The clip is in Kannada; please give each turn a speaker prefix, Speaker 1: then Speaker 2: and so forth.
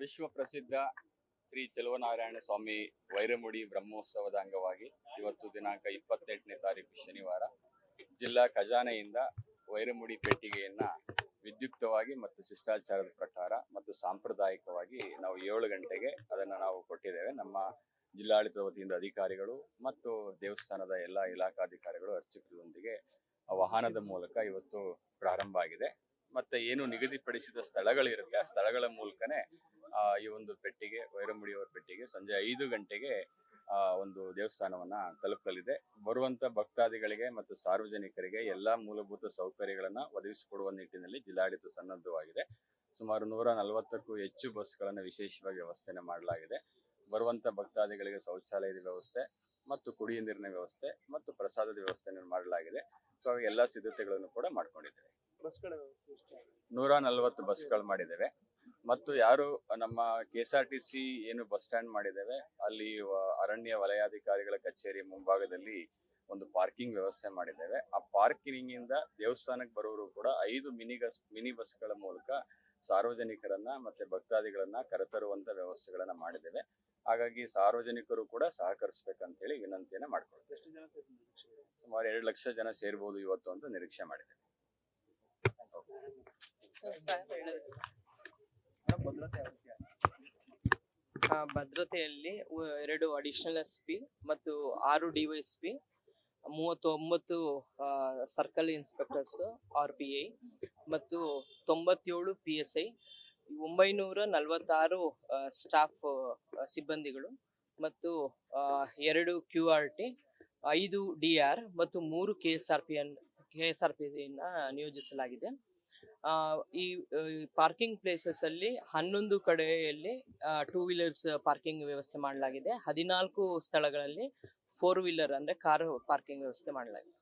Speaker 1: ವಿಶ್ವ ಪ್ರಸಿದ್ಧ ಶ್ರೀ ಚೆಲುವನಾರಾಯಣ ಸ್ವಾಮಿ ವೈರಮುಡಿ ಬ್ರಹ್ಮೋತ್ಸವದ ಅಂಗವಾಗಿ ಇವತ್ತು ದಿನಾಂಕ 28ನೇ ತಾರೀಕು ಶನಿವಾರ ಜಿಲ್ಲಾ ಖಜಾನೆಯಿಂದ ವೈರಮುಡಿ ಪೆಟ್ಟಿಗೆಯನ್ನ ವಿದ್ಯುಕ್ತವಾಗಿ ಮತ್ತು ಶಿಷ್ಟಾಚಾರದ ಪ್ರಕಾರ ಮತ್ತು ಸಾಂಪ್ರದಾಯಿಕವಾಗಿ ನಾವು 7 ಗಂಟೆಗೆ ಅದನ್ನು ನಾವು ಕೊಟ್ಟಿದ್ದೇವೆ. ನಮ್ಮ ಜಿಲ್ಲಾಡಳಿತದ ವತಿಯಿಂದ ಅಧಿಕಾರಿಗಳು ಮತ್ತು ದೇವಸ್ಥಾನದ ಎಲ್ಲ ಇಲಾಖಾಧಿಕಾರಿಗಳು ಅರ್ಚಕರೊಂದಿಗೆ ವಾಹನದ ಮೂಲಕ ಇವತ್ತು ಪ್ರಾರಂಭ ಆಗಿದೆ. ಮತ್ತೆ ಏನು ನಿಗದಿಪಡಿಸಿದ ಸ್ಥಳಗಳಿರುತ್ತೆ ಆ ಸ್ಥಳಗಳ ಮೂಲಕನೇ ಈ ಒಂದು ಪೆಟ್ಟಿಗೆ ವೈರಮುಡಿಯವರ ಪೆಟ್ಟಿಗೆ ಸಂಜೆ 5 ಗಂಟೆಗೆ ಒಂದು ದೇವಸ್ಥಾನವನ್ನ ತಲುಪಲಿದೆ. ಬರುವಂತ ಭಕ್ತಾದಿಗಳಿಗೆ ಮತ್ತು ಸಾರ್ವಜನಿಕರಿಗೆ ಎಲ್ಲಾ ಮೂಲಭೂತ ಸೌಕರ್ಯಗಳನ್ನ ಒದಗಿಸಿಕೊಡುವ ನಿಟ್ಟಿನಲ್ಲಿ ಜಿಲ್ಲಾಡಳಿತ ಸನ್ನದ್ಧವಾಗಿದೆ. ಸುಮಾರು 140ಕ್ಕೂ ಹೆಚ್ಚು ಬಸ್ಗಳನ್ನು ವಿಶೇಷವಾಗಿ ವ್ಯವಸ್ಥೆನ ಮಾಡಲಾಗಿದೆ. ಬರುವಂತ ಭಕ್ತಾದಿಗಳಿಗೆ ಶೌಚಾಲಯದ ವ್ಯವಸ್ಥೆ ಮತ್ತು ಕುಡಿಯುವ ನೀರಿನ ವ್ಯವಸ್ಥೆ ಮತ್ತು ಪ್ರಸಾದದ ವ್ಯವಸ್ಥೆಯನ್ನು ಮಾಡಲಾಗಿದೆ. ಸೊ ಎಲ್ಲಾ ಸಿದ್ಧತೆಗಳನ್ನು ಕೂಡ ಮಾಡ್ಕೊಂಡಿದ್ದೇವೆ. 140 ಬಸ್ಗಳು ಮಾಡಿದ್ದೇವೆ. ಮತ್ತು ಯಾರು ನಮ್ಮ KSRTC ಏನು ಬಸ್ ಸ್ಟ್ಯಾಂಡ್ ಮಾಡಿದ್ದೇವೆ ಅಲ್ಲಿ ಅರಣ್ಯ ವಲಯಾಧಿಕಾರಿಗಳ ಕಚೇರಿ ಮುಂಭಾಗದಲ್ಲಿ ಒಂದು ಪಾರ್ಕಿಂಗ್ ವ್ಯವಸ್ಥೆ ಮಾಡಿದ್ದೇವೆ. ಆ ಪಾರ್ಕಿಂಗ್ ಇಂದ ದೇವಸ್ಥಾನಕ್ಕೆ ಬರೋರು ಕೂಡ 5 ಮಿನಿ ಬಸ್ಗಳ ಮೂಲಕ ಸಾರ್ವಜನಿಕರನ್ನ ಮತ್ತೆ ಭಕ್ತಾದಿಗಳನ್ನ ಕರೆತರುವಂತ ವ್ಯವಸ್ಥೆಗಳನ್ನ ಮಾಡಿದ್ದೇವೆ. ಹಾಗಾಗಿ ಸಾರ್ವಜನಿಕರು ಕೂಡ ಸಹಕರಿಸಬೇಕಂತ ಹೇಳಿ ವಿನಂತಿಯನ್ನ ಮಾಡ್ಕೊಳ್ತೇವೆ. ಸುಮಾರು 2 ಲಕ್ಷ ಜನ ಸೇರ್ಬೋದು ಇವತ್ತು ಅಂತ ನಿರೀಕ್ಷೆ ಮಾಡಿದ್ದೇವೆ.
Speaker 2: ಭದ್ರತೆಯಲ್ಲಿ 2 ಅಡಿಷನಲ್ SP ಮತ್ತು 6 DYSP, 39 ಸರ್ಕಲ್ ಇನ್ಸ್ಪೆಕ್ಟರ್ಸ್ RPI ಮತ್ತು 97 PSI, 946 ಸ್ಟಾಫ್ ಸಿಬ್ಬಂದಿಗಳು ಮತ್ತು 2 QRT, 5 DR ಮತ್ತು 3 KSRP ನಿಯೋಜಿಸಲಾಗಿದೆ. ಈ ಪಾರ್ಕಿಂಗ್ ಪ್ಲೇಸಸ್ ಅಲ್ಲಿ 11 ಕಡೆಯಲ್ಲಿ 2 ವೀಲರ್ಸ್ ಪಾರ್ಕಿಂಗ್ ವ್ಯವಸ್ಥೆ ಮಾಡಲಾಗಿದೆ. 14 ಸ್ಥಳಗಳಲ್ಲಿ 4 ವೀಲರ್ ಅಂದ್ರೆ ಕಾರು ಪಾರ್ಕಿಂಗ್ ವ್ಯವಸ್ಥೆ ಮಾಡಲಾಗಿದೆ.